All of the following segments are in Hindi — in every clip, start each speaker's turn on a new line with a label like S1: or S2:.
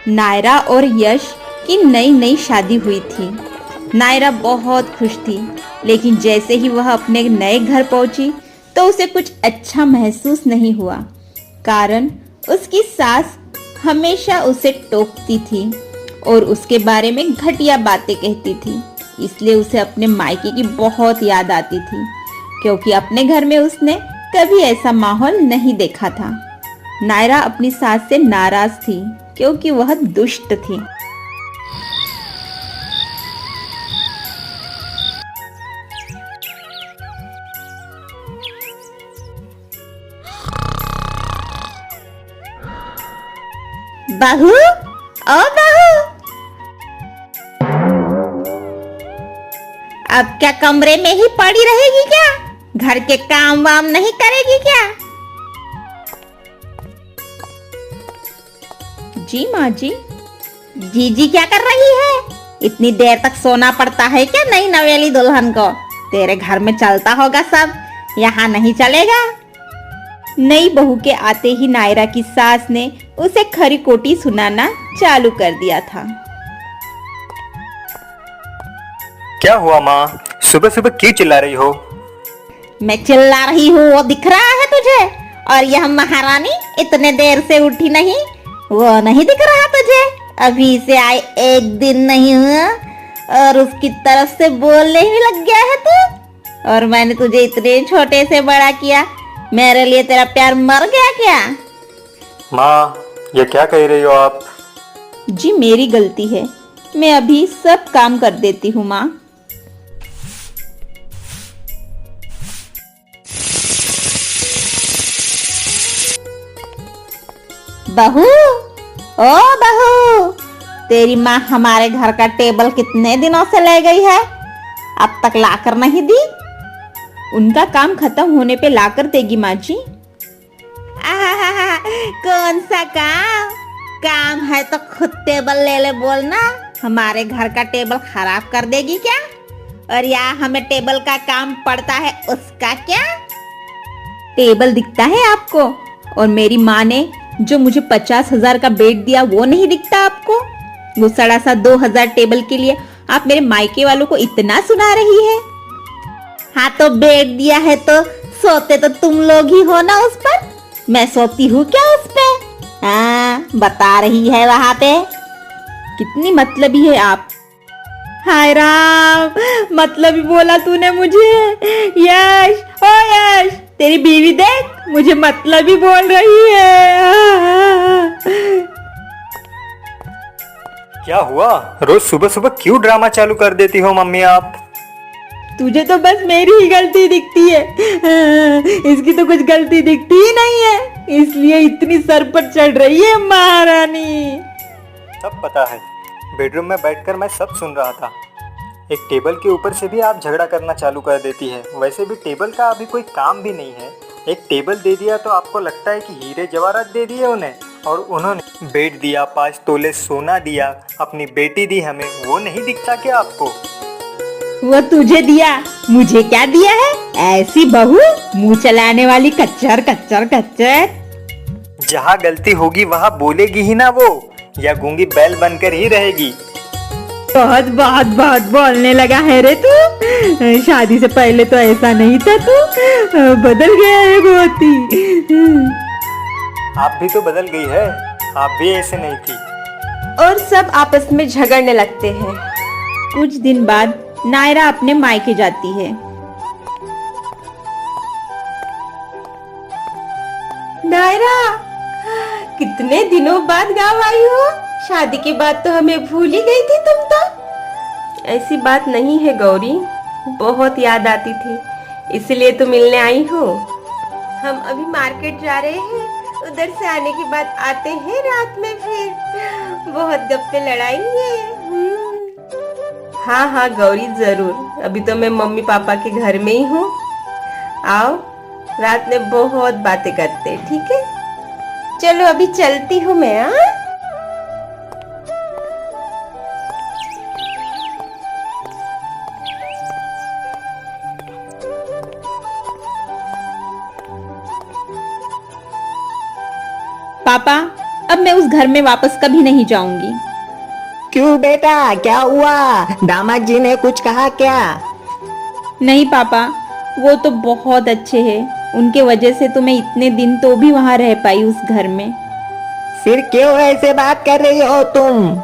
S1: नायरा और यश की नई नई शादी हुई थी। नायरा बहुत खुश थी, लेकिन जैसे ही वह अपने नए घर पहुंची तो उसे कुछ अच्छा महसूस नहीं हुआ, कारण उसकी सास हमेशा उसे टोकती थी और उसके बारे में घटिया बातें कहती थी। इसलिए उसे अपने मायके की बहुत याद आती थी, क्योंकि अपने घर में उसने कभी ऐसा माहौल नहीं देखा था। नायरा अपनी सास से नाराज थी क्योंकि वह दुष्ट थी। बहू, ओ बहू, अब क्या कमरे में ही पड़ी रहेगी क्या? घर के काम वाम नहीं करेगी क्या? जी माँ जी। जीजी क्या कर रही है? इतनी देर तक सोना पड़ता है क्या नई नवेली दुल्हन को? तेरे घर में चलता होगा सब, यहाँ नहीं चलेगा। नई बहू के आते ही नायरा की सास ने उसे खरी खोटी सुनाना चालू कर दिया था।
S2: क्या हुआ माँ, सुबह सुबह क्यों चिल्ला रही हो?
S1: मैं चिल्ला रही हूँ वो दिख रहा है तुझे? और यह महारानी इतने देर से उठी नहीं, वो नहीं दिख रहा तुझे? अभी से आए एक दिन नहीं हुआ और उसकी तरफ से बोलने ही लग गया है तू। और मैंने तुझे इतने छोटे से बड़ा किया, मेरे लिए तेरा प्यार मर गया क्या?
S2: माँ, ये क्या कह रही हो आप?
S1: जी मेरी गलती है, मैं अभी सब काम कर देती हूँ माँ। बहू, ओ बहू, तेरी माँ हमारे घर का टेबल कितने दिनों से ले गई है, अब तक लाकर नहीं दी? उनका काम खत्म होने पे लाकर देगी माँ जी। कौन सा काम? काम है तो खुद टेबल ले ले बोलना, हमारे घर का टेबल खराब कर देगी क्या? और या हमें टेबल का काम पड़ता है उसका क्या? टेबल दिखता है आपको? और मेरी माँ ने जो मुझे 50,000 का बेड दिया वो नहीं दिखता आपको? वो सड़ा सा 2,000 टेबल के लिए आप मेरे मायके वालों को इतना सुना रही है। हाँ तो बेड दिया है तो सोते तो तुम लोग ही हो ना उस पर, मैं सोती हूँ क्या उस पे? हाँ बता रही है वहां पे। कितनी मतलबी है आप। हाय राम, मतलबी बोला तूने मुझे। यश, ओ यश, तेरी बीवी देख मुझे मतलबी बोल रही है।
S2: क्या हुआ? रोज सुबह सुबह क्यों ड्रामा चालू कर देती हो मम्मी आप?
S1: तुझे तो बस मेरी ही गलती दिखती है, इसकी तो कुछ गलती दिखती ही नहीं है, इसलिए इतनी सर पर चढ़ रही है महारानी।
S2: सब पता है, बेडरूम में बैठकर मैं सब सुन रहा था। एक टेबल के ऊपर से भी आप झगड़ा करना चालू कर देती है। वैसे भी टेबल का अभी कोई काम भी नहीं है। एक टेबल दे दिया तो आपको लगता है कि हीरे जवाहरात दे दिए उन्हें, और उन्होंने बेड दिया, 5 तोले सोना दिया, अपनी बेटी दी हमें, वो नहीं दिखता क्या आपको?
S1: वो तुझे दिया, मुझे क्या दिया है? ऐसी बहू, मुंह चलाने वाली कच्चर कच्चर कच्चर।
S2: जहाँ गलती होगी वहाँ बोलेगी ही ना वो, या गूंगी बैल बनकर ही रहेगी।
S1: बहुत बहुत बहुत बोलने लगा है रे तू, शादी से पहले तो ऐसा नहीं था तू, बदल गया है बहुत ही।
S2: आप भी तो बदल गई है, आप भी ऐसे नहीं थी।
S1: और सब आपस में झगड़ने लगते हैं। कुछ दिन बाद नायरा अपने मायके जाती है। नायरा, कितने दिनों बाद गाँव आई हो? शादी के बाद तो हमें भूल ही गई थी तुम तो।
S3: ऐसी बात नहीं है गौरी, बहुत याद आती थी, इसलिए तो मिलने आई हूँ। हम अभी मार्केट जा रहे हैं, उधर से आने के बाद आते हैं रात में, फिर बहुत गप्पे लड़ाएंगे। हाँ हाँ गौरी जरूर, अभी तो मैं मम्मी पापा के घर में ही हूँ। आओ, रात में बहुत बातें करते हैं, ठीक है? चलो अभी चलती हूँ मैं। हाँ,
S1: पापा, अब मैं उस घर में वापस कभी नहीं जाऊंगी।
S4: क्यों बेटा, क्या हुआ? दामाद जी ने कुछ कहा क्या?
S1: नहीं पापा, वो तो बहुत अच्छे हैं। उनके वजह से तो मैं इतने दिन तो भी वहां रह पाई उस घर में।
S4: फिर क्यों ऐसे बात कर रही हो तुम?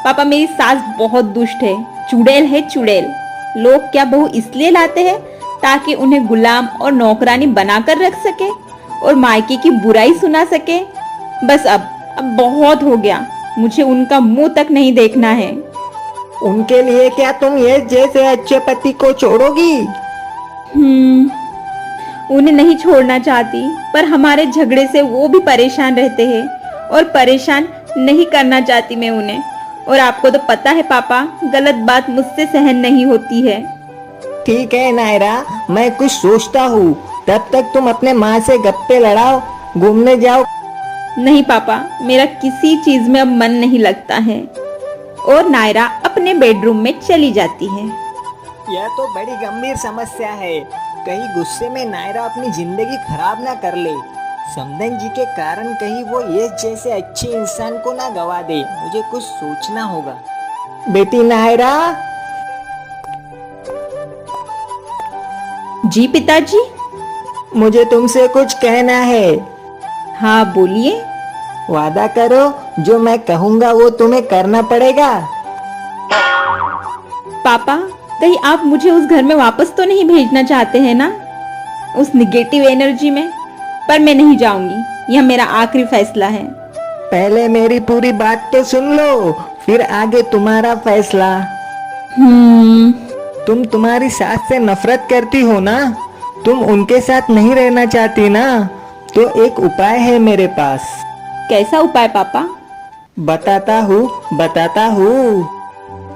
S1: पापा, मेरी सास बहुत दुष्ट है, चुड़ैल है चुड़ैल। लोग क्या बहू इसलिए लाते हैं ताकि उन्हें गुलाम और नौकरानी बनाकर रख सके और मायके की बुराई सुना सके। बस अब बहुत हो गया, मुझे उनका मुंह तक नहीं देखना है।
S4: उनके लिए क्या तुम ये जैसे अच्छे पति को छोड़ोगी?
S1: उन्हें नहीं छोड़ना चाहती, पर हमारे झगड़े से वो भी परेशान रहते हैं और परेशान नहीं करना चाहती मैं उन्हें। और आपको तो पता है पापा, गलत बात मुझसे सहन नहीं होती है।
S4: ठीक है नायरा, मैं कुछ सोचता हूँ। तब तक तुम अपने माँ से गप्पे लड़ाओ, घूमने जाओ।
S1: नहीं पापा, मेरा किसी चीज में अब मन नहीं लगता है। और नायरा अपने बेडरूम में चली जाती है।
S4: यह तो बड़ी गंभीर समस्या है। कहीं गुस्से में नायरा अपनी जिंदगी खराब ना कर ले। समधन जी के कारण कहीं वो ये जैसे अच्छे इंसान को ना गवा दे। मुझे कुछ सोचना होगा। बेटी नायरा।
S1: जी पिताजी।
S4: मुझे तुमसे कुछ कहना है।
S1: हाँ बोलिए।
S4: वादा करो, जो मैं कहूँगा वो तुम्हें करना पड़ेगा।
S1: पापा, कहीं आप मुझे उस घर में वापस तो नहीं भेजना चाहते हैं ना, उस निगेटिव एनर्जी में? पर मैं नहीं जाऊंगी, यह मेरा आखिरी फैसला है।
S4: पहले मेरी पूरी बात तो सुन लो, फिर आगे तुम्हारा फैसला। तुम तुम्हारी सास से नफरत करती हो ना? तुम उनके साथ नहीं रहना चाहती ना? तो एक उपाय है मेरे पास।
S1: कैसा उपाय पापा?
S4: बताता हूँ।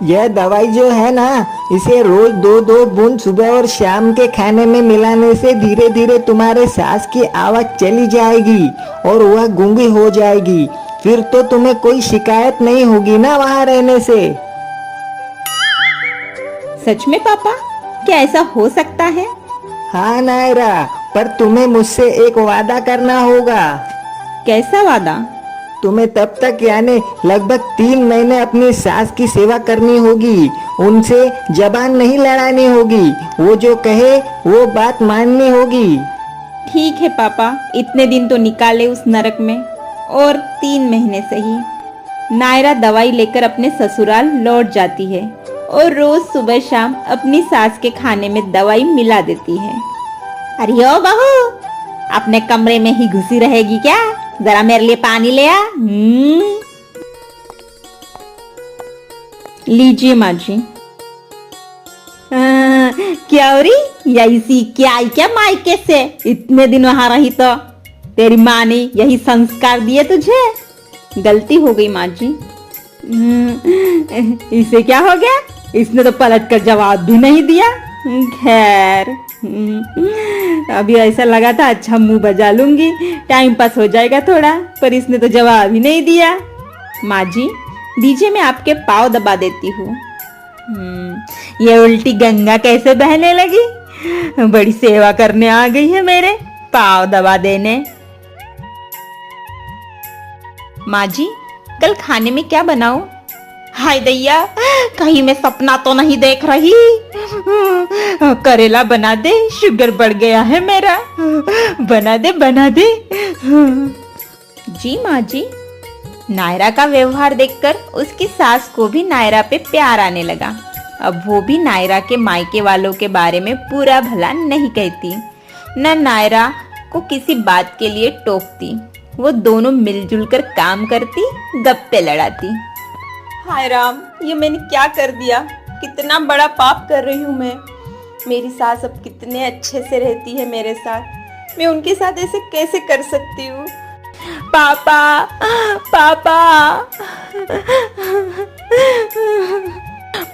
S4: यह दवाई जो है ना, इसे रोज 2-2 बूंद सुबह और शाम के खाने में मिलाने से धीरे धीरे तुम्हारे सांस की आवाज चली जाएगी और वह गूंगी हो जाएगी। फिर तो तुम्हें कोई शिकायत नहीं होगी ना वहाँ रहने से।
S1: सच में पापा? क्या ऐसा हो सकता है?
S4: हाँ नायरा, पर तुम्हें मुझसे एक वादा करना होगा।
S1: कैसा वादा?
S4: तुम्हें तब तक यानी लगभग 3 महीने अपनी सास की सेवा करनी होगी। उनसे जबान नहीं लड़ानी होगी। वो जो कहे वो बात माननी होगी।
S1: ठीक है पापा, इतने दिन तो निकाले उस नरक में, और 3 महीने सही। नायरा दवाई लेकर अपने ससुराल लौट जाती है और रोज सुबह शाम अपनी सास के खाने में दवाई मिला देती है। अरे ओ बहू, अपने कमरे में ही घुसी रहेगी क्या? जरा मेरे लिए पानी ले आ। लीजिए माँ जी। क्या हो रही? ऐसी क्या आई क्या मायके से? इतने दिन वहां रही तो तेरी माँ ने यही संस्कार दिए तुझे? गलती हो गई माँ जी। इसे क्या हो गया? इसने तो पलट कर जवाब भी नहीं दिया। खैर, अभी ऐसा लगा था अच्छा मुंह बजा लूंगी, टाइम पास हो जाएगा थोड़ा, पर इसने तो जवाब ही नहीं दिया। माँ जी दीजिए, मैं आपके पाँव दबा देती हूँ। ये उल्टी गंगा कैसे बहने लगी? बड़ी सेवा करने आ गई है मेरे पाँव दबा देने। माँ जी कल खाने में क्या बनाऊं? हाय दैया, कहीं मैं सपना तो नहीं देख रही? करेला बना दे, शुगर बढ़ गया है मेरा। बना दे। जी माँ जी। नायरा का व्यवहार देखकर उसकी सास को भी नायरा पे प्यार आने लगा। अब वो भी नायरा के मायके वालों के बारे में पूरा भला नहीं कहती, न नायरा को किसी बात के लिए टोकती। वो दोनों मिलजुल कर काम करती, गप्पे लड़ाती। हाय राम, ये मैंने क्या कर दिया? कितना बड़ा पाप कर रही हूँ मैं। मेरी सास अब कितने अच्छे से रहती है मेरे साथ, मैं उनके साथ ऐसे कैसे कर सकती हूँ? पापा पापा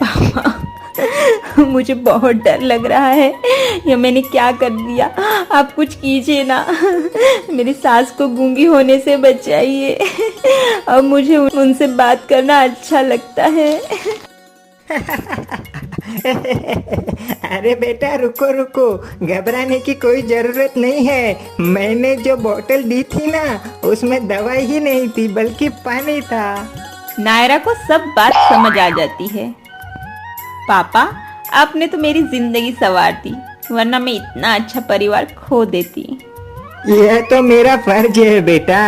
S1: पापा, मुझे बहुत डर लग रहा है। ये मैंने क्या कर दिया? आप कुछ कीजिए ना, मेरी सास को गूंगी होने से बचाइए। अब मुझे उनसे बात करना अच्छा लगता है।
S4: अरे बेटा रुको रुको, घबराने की कोई जरूरत नहीं है। मैंने जो बोतल दी थी ना, उसमें दवाई ही नहीं थी बल्कि पानी था।
S3: नायरा को सब बात समझ आ जाती है। पापा, आपने तो मेरी जिंदगी संवार दी, वरना मैं इतना अच्छा परिवार खो देती।
S4: यह तो मेरा फर्ज है बेटा।